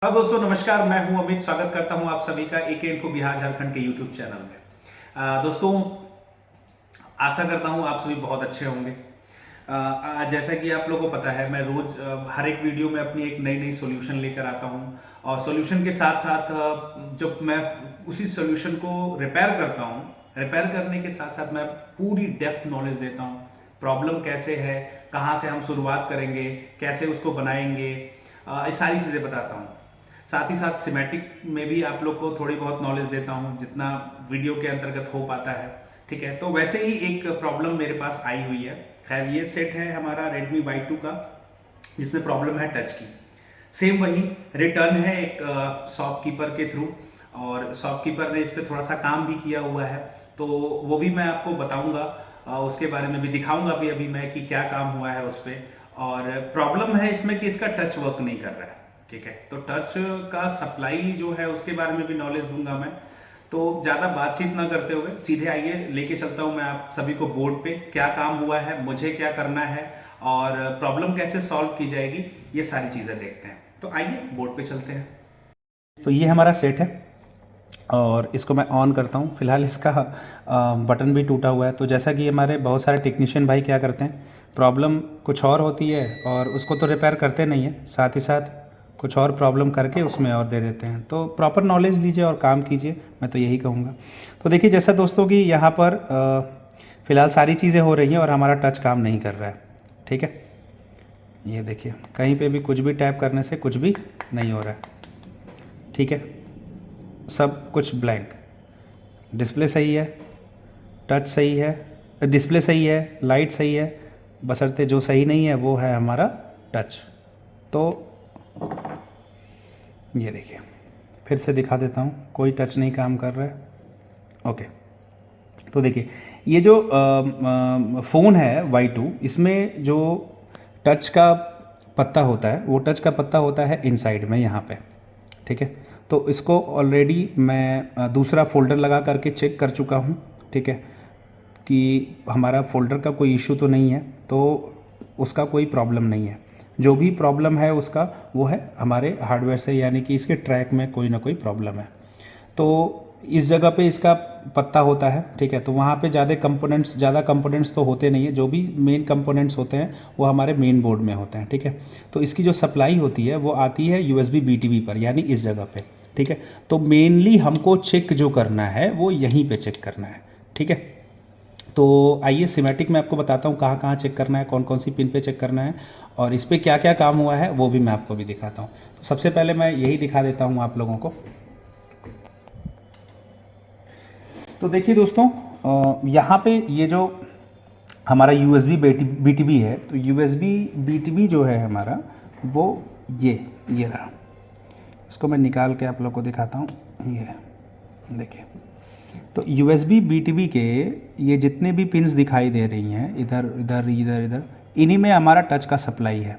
हाँ दोस्तों, नमस्कार। मैं हूं अमित। स्वागत करता हूं आप सभी का एके इन्फो बिहार झारखंड के यूट्यूब चैनल में। दोस्तों, आशा करता हूं आप सभी बहुत अच्छे होंगे। जैसा कि आप लोगों को पता है, मैं रोज हर एक वीडियो में अपनी एक नई नई सॉल्यूशन लेकर आता हूं, और सॉल्यूशन के साथ साथ जब मैं उसी सॉल्यूशन को रिपेयर करता हूं, रिपेयर करने के साथ साथ मैं पूरी डेप्थ नॉलेज देता हूं। प्रॉब्लम कैसे है, कहाँ से हम शुरुआत करेंगे, कैसे उसको बनाएंगे, ये सारी चीज़ें बताता हूँ। साथ ही साथ सिमेटिक में भी आप लोग को थोड़ी बहुत नॉलेज देता हूँ, जितना वीडियो के अंतर्गत हो पाता है। ठीक है, तो वैसे ही एक प्रॉब्लम मेरे पास आई हुई है। खैर, ये सेट है हमारा Redmi Y2 का, जिसमें प्रॉब्लम है टच की। सेम वही रिटर्न है एक शॉपकीपर के थ्रू, और शॉपकीपर ने इस पर थोड़ा सा काम भी किया हुआ है, तो वो भी मैं आपको बताऊंगा। उसके बारे में भी दिखाऊंगा भी अभी मैं कि क्या काम हुआ है उस पर। और प्रॉब्लम है इसमें कि इसका टच वर्क नहीं कर रहा है। ठीक है, तो टच का सप्लाई जो है उसके बारे में भी नॉलेज दूंगा मैं। तो ज़्यादा बातचीत ना करते हुए सीधे आइए, लेके चलता हूँ मैं आप सभी को बोर्ड पे, क्या काम हुआ है, मुझे क्या करना है, और प्रॉब्लम कैसे सॉल्व की जाएगी, ये सारी चीज़ें देखते हैं। तो आइए बोर्ड पे चलते हैं। तो ये हमारा सेट है, और इसको मैं ऑन करता हूँ। फिलहाल इसका बटन भी टूटा हुआ है। तो जैसा कि हमारे बहुत सारे टेक्नीशियन भाई क्या करते हैं, प्रॉब्लम कुछ और होती है और उसको तो रिपेयर करते नहीं है, साथ ही साथ कुछ और प्रॉब्लम करके उसमें और दे देते हैं। तो प्रॉपर नॉलेज लीजिए और काम कीजिए, मैं तो यही कहूँगा। तो देखिए, जैसा दोस्तों कि यहाँ पर फ़िलहाल सारी चीज़ें हो रही हैं और हमारा टच काम नहीं कर रहा है। ठीक है, ये देखिए, कहीं पे भी कुछ भी टैप करने से कुछ भी नहीं हो रहा है। ठीक है, सब कुछ ब्लैंक। डिस्प्ले सही है, टच सही है, डिस्प्ले सही है, लाइट सही है, बशर्ते जो सही नहीं है वो है हमारा टच। तो ये देखिए, फिर से दिखा देता हूँ, कोई टच नहीं काम कर रहा है। ओके, तो देखिए, ये जो फ़ोन है Y2, इसमें जो टच का पत्ता होता है, वो टच का पत्ता होता है इनसाइड में यहाँ पे। ठीक है, तो इसको ऑलरेडी मैं दूसरा फ़ोल्डर लगा करके चेक कर चुका हूँ। ठीक है, कि हमारा फ़ोल्डर का कोई इशू तो नहीं है, तो उसका कोई प्रॉब्लम नहीं है। जो भी प्रॉब्लम है उसका, वो है हमारे हार्डवेयर से, यानी कि इसके ट्रैक में कोई ना कोई प्रॉब्लम है। तो इस जगह पे इसका पत्ता होता है। ठीक है, तो वहाँ पे ज़्यादा कंपोनेंट्स तो होते नहीं है। जो भी मेन कंपोनेंट्स होते हैं वो हमारे मेन बोर्ड में होते हैं। ठीक है, तो इसकी जो सप्लाई होती है वो आती है USB BTB पर, यानी इस जगह पे। ठीक है, तो मेनली हमको चेक जो करना है वो यहीं पे चेक करना है। ठीक है, तो आइए सिमेटिक में आपको बताता हूँ कहाँ कहाँ चेक करना है, कौन कौन सी पिन पे चेक करना है, और इस पर क्या क्या काम हुआ है वो भी मैं आपको भी दिखाता हूँ। तो सबसे पहले मैं यही दिखा देता हूँ आप लोगों को। तो देखिए दोस्तों, यहाँ पे ये जो हमारा USB BTB है, तो USB BTB जो है हमारा, वो ये रहा। इसको मैं निकाल के आप लोग को दिखाता हूँ। ये देखिए, तो USB BTB के ये जितने भी पिन्स दिखाई दे रही हैं, इधर इधर इधर इधर, इन्हीं में हमारा टच का सप्लाई है।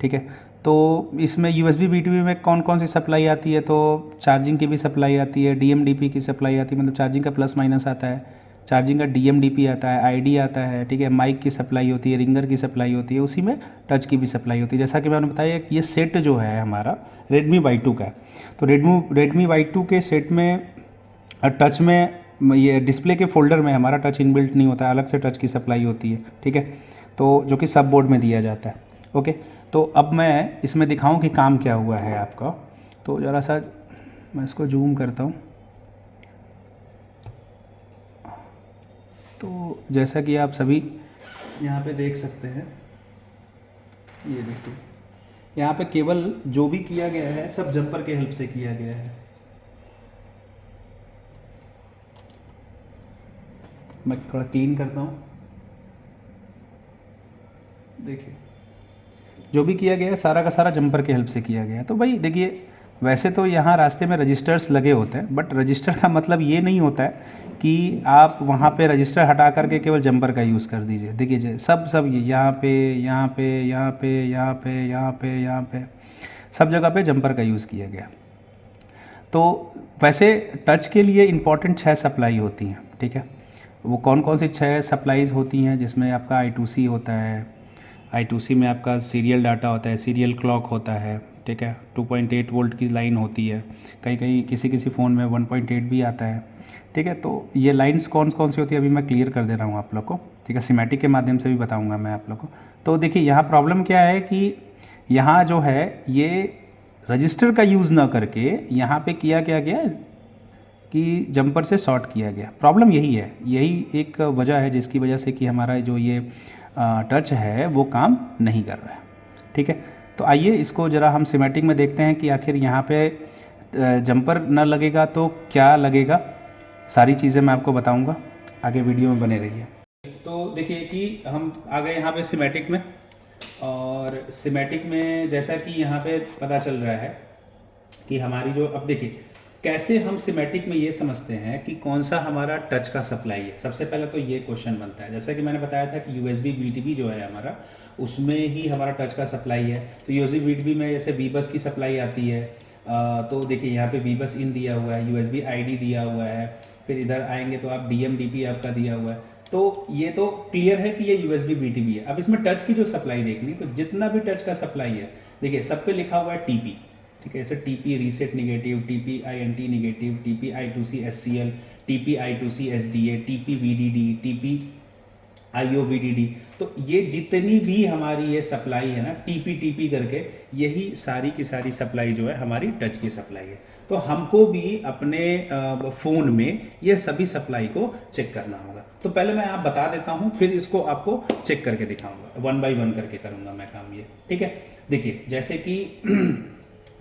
ठीक है, तो इसमें USB BTB में कौन कौन सी सप्लाई आती है, तो चार्जिंग की भी सप्लाई आती है, DMDP की सप्लाई आती है, मतलब चार्जिंग का प्लस माइनस आता है, चार्जिंग का DMDP आता है, ID आता है। ठीक है, माइक की सप्लाई होती है, रिंगर की सप्लाई होती है, उसी में टच की भी सप्लाई होती है। जैसा कि मैंने बताया कि ये सेट जो है हमारा Redmi Y2 का है, तो Redmi Y2 के सेट में टच में ये डिस्प्ले के फोल्डर में हमारा टच इनबिल्ट नहीं होता है, अलग से टच की सप्लाई होती है। ठीक है, तो जो कि सब बोर्ड में दिया जाता है। ओके, तो अब मैं इसमें दिखाऊं कि काम क्या हुआ है आपका। तो ज़रा सा मैं इसको जूम करता हूं। तो जैसा कि आप सभी यहाँ पे देख सकते हैं, ये देखिए, यहाँ पे केवल जो भी किया गया है सब जंपर के हेल्प से किया गया है। मैं थोड़ा क्लीन करता हूँ। देखिए, जो भी किया गया है सारा का सारा जंपर के हेल्प से किया गया है। तो भाई देखिए, वैसे तो यहाँ रास्ते में रजिस्टर्स लगे होते हैं, बट रजिस्टर का मतलब ये नहीं होता है कि आप वहाँ पे रजिस्टर हटा करके केवल जंपर का यूज़ कर दीजिए। देखिए सब ये यहाँ पे यहाँ पे यहाँ पे यहाँ पे यहाँ पे यहाँ पे सब जगह पे जंपर का यूज़ किया गया। तो वैसे टच के लिए इम्पॉर्टेंट 6 सप्लाई होती हैं। ठीक है, वो कौन कौन सी 6 सप्लाईज़ होती हैं, जिसमें आपका I2C होता है, I2C में आपका सीरियल डाटा होता है, सीरियल क्लॉक होता है। ठीक है, 2.8 वोल्ट की लाइन होती है, कहीं कहीं किसी किसी फ़ोन में 1.8 भी आता है, ठीक है। तो ये लाइंस कौन कौन सी होती है अभी मैं क्लियर कर दे रहा हूँ आप लोग को, ठीक है, सिमेटिक के माध्यम से भी बताऊँगा मैं आप लोग को। तो देखिए यहाँ प्रॉब्लम क्या है कि यहाँ जो है ये रजिस्टर का यूज़ ना करके यहाँ पे किया क्या गया कि जंपर से शॉर्ट किया गया। प्रॉब्लम यही है, यही एक वजह है जिसकी वजह से कि हमारा जो ये टच है वो काम नहीं कर रहा है, ठीक है। तो आइए इसको ज़रा हम सिमेटिक में देखते हैं कि आखिर यहाँ पे जंपर ना लगेगा तो क्या लगेगा, सारी चीज़ें मैं आपको बताऊंगा, आगे वीडियो में बने रहिए। तो देखिए कि हम आ गए यहाँ पे सिमेटिक में, और सिमेटिक में जैसा कि यहाँ पे पता चल रहा है कि हमारी जो, अब देखिए कैसे हम सिमेटिक में ये समझते हैं कि कौन सा हमारा टच का सप्लाई है। सबसे पहले तो ये क्वेश्चन बनता है, जैसा कि मैंने बताया था कि USB BTB जो है हमारा, उसमें ही हमारा टच का सप्लाई है। तो USB BTB में जैसे VBus की सप्लाई आती है, तो देखिए यहाँ पे VBus इन दिया हुआ है, USB ID दिया हुआ है, फिर इधर आएंगे तो आप DM DP आपका दिया हुआ है। तो ये तो क्लियर है कि ये USB BTB है। अब इसमें टच की जो सप्लाई देखनी, तो जितना भी टच का सप्लाई है देखिए सब पे लिखा हुआ है TP, ठीक है। जैसे TP reset negative, TP INT negative, TP I2C SCL, TP I2C SDA, TP VDD, TP IO VDD। तो ये जितनी भी हमारी ये सप्लाई है ना TP करके, यही सारी की सारी सप्लाई जो है हमारी टच की सप्लाई है। तो हमको भी अपने फ़ोन में ये सभी सप्लाई को चेक करना होगा। तो पहले मैं आप बता देता हूँ, फिर इसको आपको चेक करके दिखाऊंगा, 1 बाय 1 करके करूँगा मैं काम ये, ठीक है। देखिए जैसे कि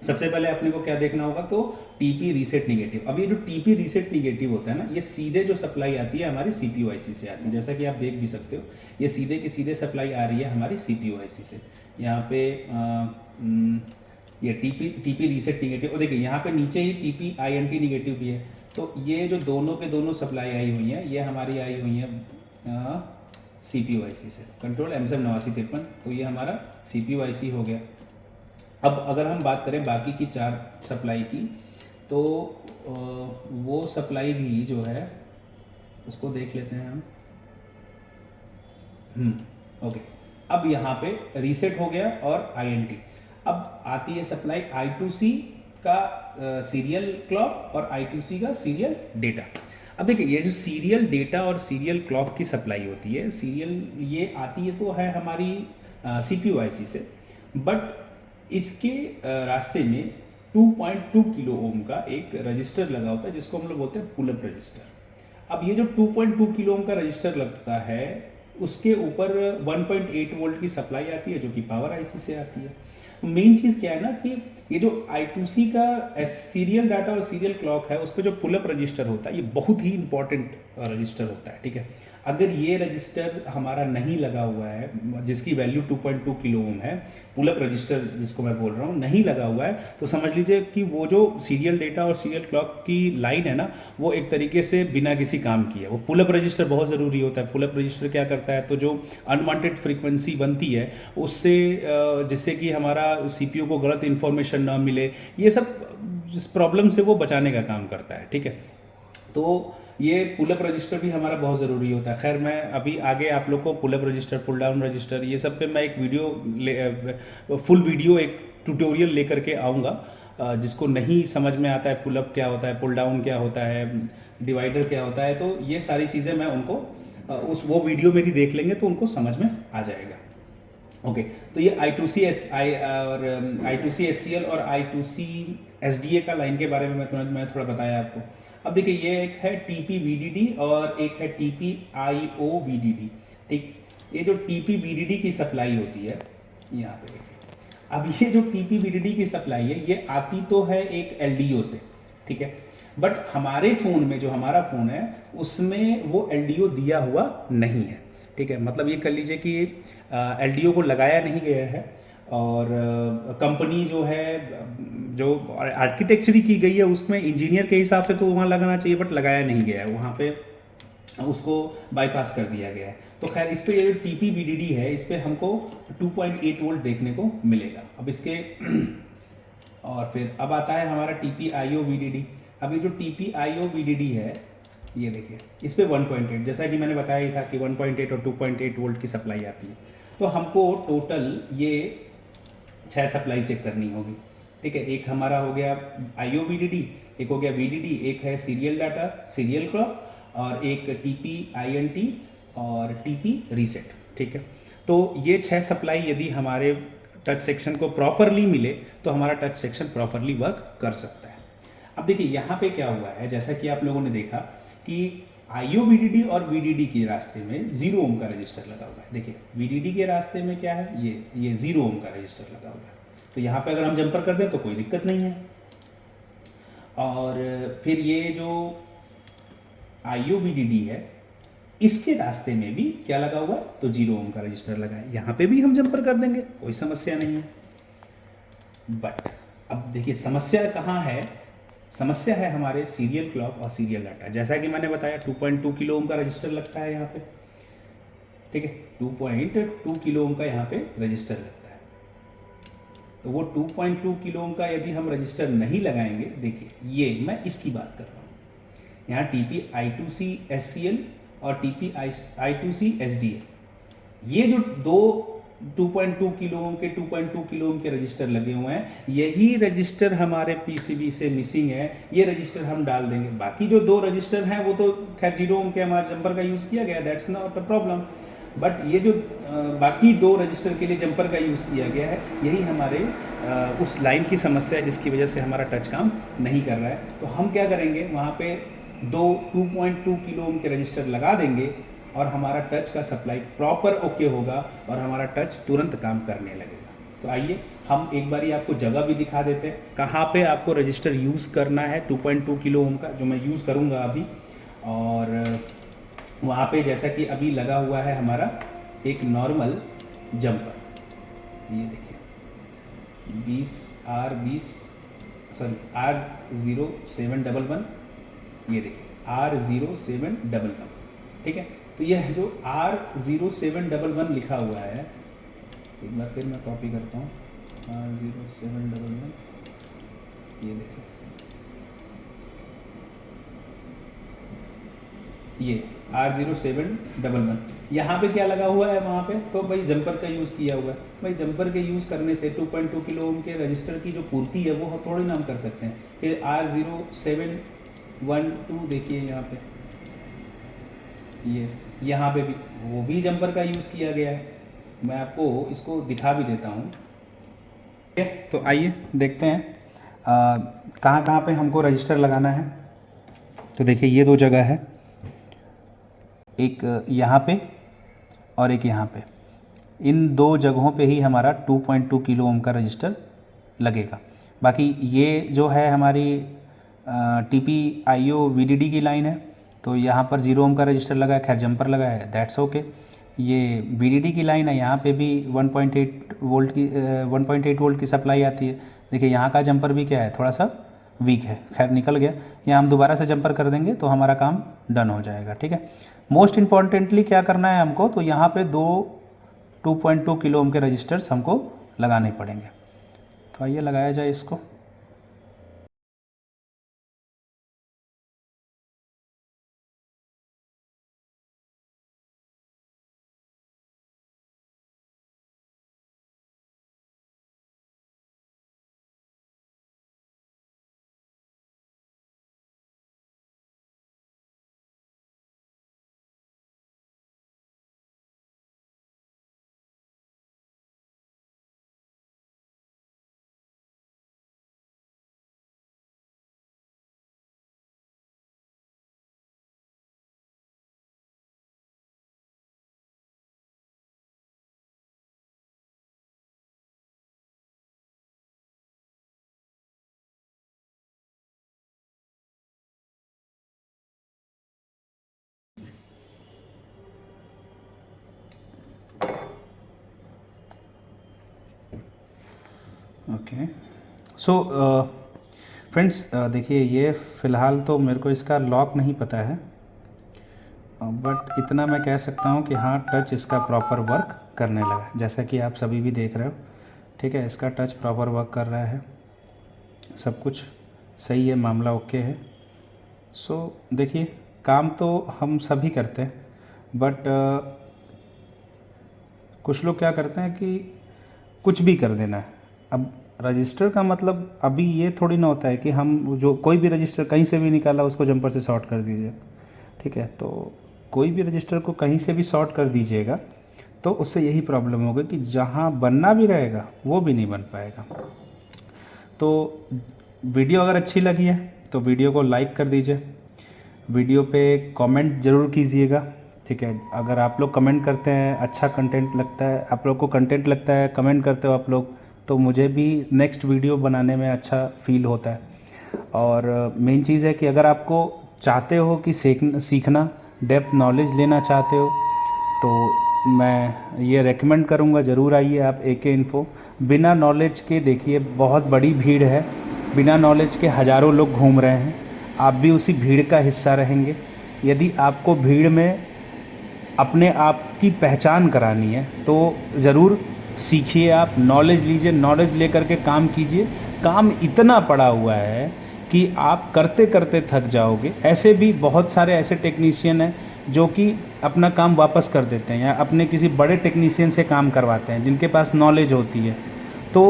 सबसे पहले अपने को क्या देखना होगा, तो TP रीसेट निगेटिव। अब ये जो TP रीसेट निगेटिव होता है ना, ये सीधे जो सप्लाई आती है हमारी CPU IC से आती है, जैसा कि आप देख भी सकते हो, ये सीधे की सीधे सप्लाई आ रही है हमारी CPU IC से। यहाँ पे ये TP रीसेट निगेटिव, और देखिए यहाँ पे नीचे ही TP INT निगेटिव भी है। तो ये जो दोनों पे दोनों सप्लाई आई हुई है, ये हमारी आई हुई है CPU IC से, कंट्रोल M7 8953। तो ये हमारा CPU IC हो गया। अब अगर हम बात करें बाकी की 4 सप्लाई की, तो वो सप्लाई भी जो है उसको देख लेते हैं हम। ओके, अब यहाँ पे रीसेट हो गया और INT। अब आती है सप्लाई I2C का सीरियल क्लॉक और I2C का सीरियल डेटा। अब देखिए ये जो सीरियल डेटा और सीरियल क्लॉक की सप्लाई होती है, सीरियल ये आती है तो है हमारी CPU IC से, बट इसके रास्ते में 2.2 किलो ओम का एक रजिस्टर लगा होता है जिसको हम लोग बोलते हैं पुल अप रजिस्टर। अब ये जो 2.2 किलो ओम का रजिस्टर लगता है, उसके ऊपर 1.8 वोल्ट की सप्लाई आती है जो कि पावर IC से आती है। मेन चीज़ क्या है ना कि ये जो I2C का सीरियल डाटा और सीरियल क्लॉक है, उसका जो पुल अप रजिस्टर होता है, ये बहुत ही इंपॉर्टेंट रजिस्टर होता है, ठीक है। अगर ये रजिस्टर हमारा नहीं लगा हुआ है, जिसकी वैल्यू 2.2 किलो ओम है, पुल अप रजिस्टर जिसको मैं बोल रहा हूँ, नहीं लगा हुआ है, तो समझ लीजिए कि वो जो सीरियल डेटा और सीरियल क्लॉक की लाइन है ना, वो एक तरीके से बिना किसी काम की है। वो पुल अप रजिस्टर बहुत ज़रूरी होता है। पुल अप रजिस्टर क्या करता है, तो जो अनवांटेड फ्रीक्वेंसी बनती है उससे, जिससे कि हमारा CPU को गलत इन्फॉर्मेशन ना मिले, ये सब जिस प्रॉब्लम से वो बचाने का काम करता है, ठीक है। तो ये पुल अप रजिस्टर भी हमारा बहुत ज़रूरी होता है। खैर मैं अभी आगे आप लोग को pull up register, pull down register, ये सब पे मैं एक वीडियो फुल वीडियो एक ट्यूटोरियल लेकर के आऊँगा। जिसको नहीं समझ में आता है पुल अप क्या होता है, पुल डाउन क्या होता है, डिवाइडर क्या होता है, तो ये सारी चीज़ें मैं उनको वो वीडियो मेरी देख लेंगे तो उनको समझ में आ जाएगा। ओके, तो ये I2C SCL और I2C SDA का लाइन के बारे में मैं थोड़ा बताया आपको। अब देखिए ये एक है TP VDD और एक है TP IO VDD, ठीक। ये जो TP VDD की सप्लाई होती है, यहाँ पे देखिए, अब ये जो TP VDD की सप्लाई है, ये आती तो है एक LDO से, ठीक है, बट हमारे फ़ोन में, जो हमारा फ़ोन है, उसमें वो LDO दिया हुआ नहीं है, ठीक है। मतलब ये कर लीजिए कि LDO को लगाया नहीं गया है, और कंपनी जो है, जो आर्किटेक्चर की गई है, उसमें इंजीनियर के हिसाब से तो वहाँ लगाना चाहिए, बट लगाया नहीं गया है, वहाँ पे उसको बाईपास कर दिया गया है। तो खैर इस पर ये जो TP VDD है, इस पर हमको 2.8 वोल्ट देखने को मिलेगा। अब इसके और फिर अब आता है हमारा TP IO VDD। अब ये जो TP IO VDD है, ये देखिए इस पे 1.8, जैसा कि मैंने बताया ही था कि 1.8 और 2.8 वोल्ट की सप्लाई आती है। तो हमको टोटल ये 6 सप्लाई चेक करनी होगी। ठीक है, एक हमारा हो गया IO VDD, एक हो गया VDD, एक है सीरियल डाटा सीरियल क्लॉक, और एक TP INT और TP रीसेट। ठीक है, तो ये 6 सप्लाई यदि हमारे टच सेक्शन को प्रॉपरली मिले तो हमारा टच सेक्शन प्रॉपरली वर्क कर सकता है। अब देखिए यहाँ पे क्या हुआ है, जैसा कि आप लोगों ने देखा कि IO VDD और VDD के रास्ते में 0 ओम का रजिस्टर लगा हुआ है। देखिए VDD के रास्ते में क्या है, ये 0 ओम का रजिस्टर लगा हुआ है। तो यहाँ पे अगर हम जंपर कर दें तो कोई दिक्कत नहीं है। और फिर ये जो IO VDD है इसके रास्ते में भी क्या लगा हुआ है, तो 0 ओम का रजिस्टर लगा है। यहाँ पे भी हम जंपर कर देंगे, कोई समस्या नहीं है। बट अब देखिए समस्या कहाँ है, समस्या है हमारे सीरियल क्लॉक और सीरियल डाटा। जैसा कि मैंने बताया 2.2 किलो ओम का रजिस्टर लगता है यहाँ पे। ठीक है, 2.2 किलो ओम का यहाँ पे रजिस्टर लगता है। तो वो 2.2 किलो ओम का यदि हम रजिस्टर नहीं लगाएंगे, देखिए ये मैं इसकी बात कर रहा हूँ, यहाँ TP I2C SCL और TP I2C SDL, ये जो दो 2.2 किलो ओम के 2.2 किलो ओम के रजिस्टर लगे हुए हैं, यही रजिस्टर हमारे PCB से मिसिंग है। ये रजिस्टर हम डाल देंगे, बाकी जो 2 रजिस्टर हैं वो तो खैर 0 ओम के हमारे जंपर का यूज़ किया गया, that's not a problem. But ये जो बाकी 2 रजिस्टर के लिए जंपर का यूज़ किया गया है, यही हमारे उस लाइन की समस्या है जिसकी वजह से हमारा टच काम नहीं कर रहा है। तो हम क्या करेंगे, वहाँ पे 2.2 किलो ओम के रजिस्टर लगा देंगे और हमारा टच का सप्लाई प्रॉपर ओके होगा और हमारा टच तुरंत काम करने लगेगा। तो आइए हम एक बारी आपको जगह भी दिखा देते हैं कहाँ पे आपको रजिस्टर यूज़ करना है 2.2 किलो ओम का, जो मैं यूज़ करूँगा अभी। और वहाँ पे जैसा कि अभी लगा हुआ है हमारा एक नॉर्मल जंपर, ये देखिए R0711, ये देखिए R0711। ठीक है, तो यह जो R0711 लिखा हुआ है, एक बार फिर मैं कॉपी करता हूँ, R0711, ये देखिए ये R0711, यहाँ पे क्या लगा हुआ है, वहाँ पे तो भाई जंपर का यूज़ किया हुआ है। भाई जंपर के यूज़ करने से 2.2 किलो ओम के रजिस्टर की जो पूर्ति है वो थोड़ी ना हम कर सकते हैं। फिर R0712 देखिए यहाँ पे, ये यहाँ पे भी वो भी जंपर का यूज़ किया गया है। मैं आपको इसको दिखा भी देता हूँ। तो आइए देखते हैं कहाँ कहाँ पे हमको रजिस्टर लगाना है। तो देखिए ये 2 जगह है, एक यहाँ पे और एक यहाँ पे। इन 2 जगहों पे ही हमारा 2.2 किलो ओम का रजिस्टर लगेगा। बाकी ये जो है हमारी TP IO VDD की लाइन है, तो यहाँ पर 0 ओम का रजिस्टर लगा है, खैर जंपर लगा है, दैट्स ओके। ये VDD की लाइन है, यहाँ पे भी 1.8 वोल्ट की सप्लाई आती है। देखिए यहाँ का जंपर भी क्या है, थोड़ा सा वीक है, खैर निकल गया। यहाँ हम दोबारा से जंपर कर देंगे तो हमारा काम डन हो जाएगा। ठीक है, मोस्ट इम्पॉर्टेंटली क्या करना है हमको, तो यहाँ पे 2.2 किलो ओम के रजिस्टर्स हमको लगाने पड़ेंगे। तो आइए लगाया जाए इसको। ओके, सो फ्रेंड्स देखिए ये फ़िलहाल तो मेरे को इसका लॉक नहीं पता है, बट इतना मैं कह सकता हूँ कि हाँ टच इसका प्रॉपर वर्क करने लगा है, जैसा कि आप सभी भी देख रहे हो। ठीक है, इसका टच प्रॉपर वर्क कर रहा है, सब कुछ सही है, मामला ओके है। सो देखिए काम तो हम सभी करते हैं, बट कुछ लोग क्या करते हैं कि कुछ भी कर देना है। अब रजिस्टर का मतलब अभी ये थोड़ी ना होता है कि हम जो कोई भी रजिस्टर कहीं से भी निकाला उसको जंपर से शॉर्ट कर दीजिए, ठीक है। तो कोई भी रजिस्टर को कहीं से भी शॉर्ट कर दीजिएगा तो उससे यही प्रॉब्लम होगी कि जहाँ बनना भी रहेगा वो भी नहीं बन पाएगा। तो वीडियो अगर अच्छी लगी है तो वीडियो को लाइक कर दीजिए, वीडियो पे कमेंट ज़रूर कीजिएगा, ठीक है। अगर आप लोग कमेंट करते हैं, अच्छा कंटेंट लगता है, आप लोग को कंटेंट लगता है, कमेंट करते हो आप लोग, तो मुझे भी नेक्स्ट वीडियो बनाने में अच्छा फील होता है। और मेन चीज़ है कि अगर आपको चाहते हो कि सीखना डेप्थ नॉलेज लेना चाहते हो तो मैं ये रेकमेंड करूँगा, ज़रूर आइए आप AK इन्फो। बिना नॉलेज के देखिए बहुत बड़ी भीड़ है, बिना नॉलेज के हज़ारों लोग घूम रहे हैं, आप भी उसी भीड़ का हिस्सा रहेंगे। यदि आपको भीड़ में अपने आप की पहचान करानी है तो ज़रूर सीखिए, आप नॉलेज लीजिए, नॉलेज लेकर के काम कीजिए। काम इतना पड़ा हुआ है कि आप करते करते थक जाओगे। ऐसे भी बहुत सारे ऐसे टेक्नीशियन हैं जो कि अपना काम वापस कर देते हैं या अपने किसी बड़े टेक्नीशियन से काम करवाते हैं जिनके पास नॉलेज होती है। तो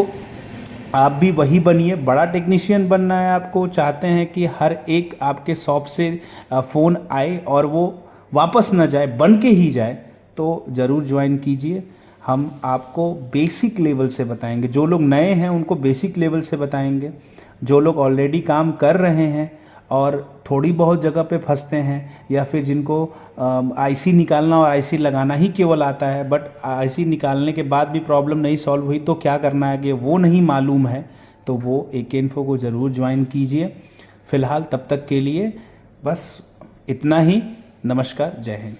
आप भी वही बनिए, बड़ा टेक्नीशियन बनना है आपको, चाहते हैं कि हर एक आपके शॉप से फ़ोन आए और वो वापस ना जाए, बन के ही जाए, तो ज़रूर ज्वाइन कीजिए। हम आपको बेसिक लेवल से बताएंगे, जो लोग नए हैं उनको बेसिक लेवल से बताएंगे, जो लोग ऑलरेडी काम कर रहे हैं और थोड़ी बहुत जगह पे फंसते हैं या फिर जिनको IC निकालना और IC लगाना ही केवल आता है बट IC निकालने के बाद भी प्रॉब्लम नहीं सॉल्व हुई तो क्या करना है कि वो नहीं मालूम है, तो वो AK इन्फो को ज़रूर ज्वाइन कीजिए। फ़िलहाल तब तक के लिए बस इतना ही। नमस्कार, जय हिंद।